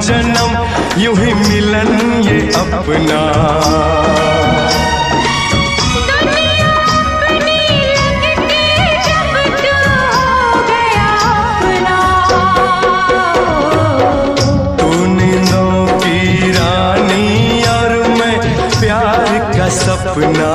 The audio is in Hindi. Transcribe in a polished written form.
जन्म यूं ही मिलन ये अपना। तू नींदों की रानी और मैं प्यार का सपना।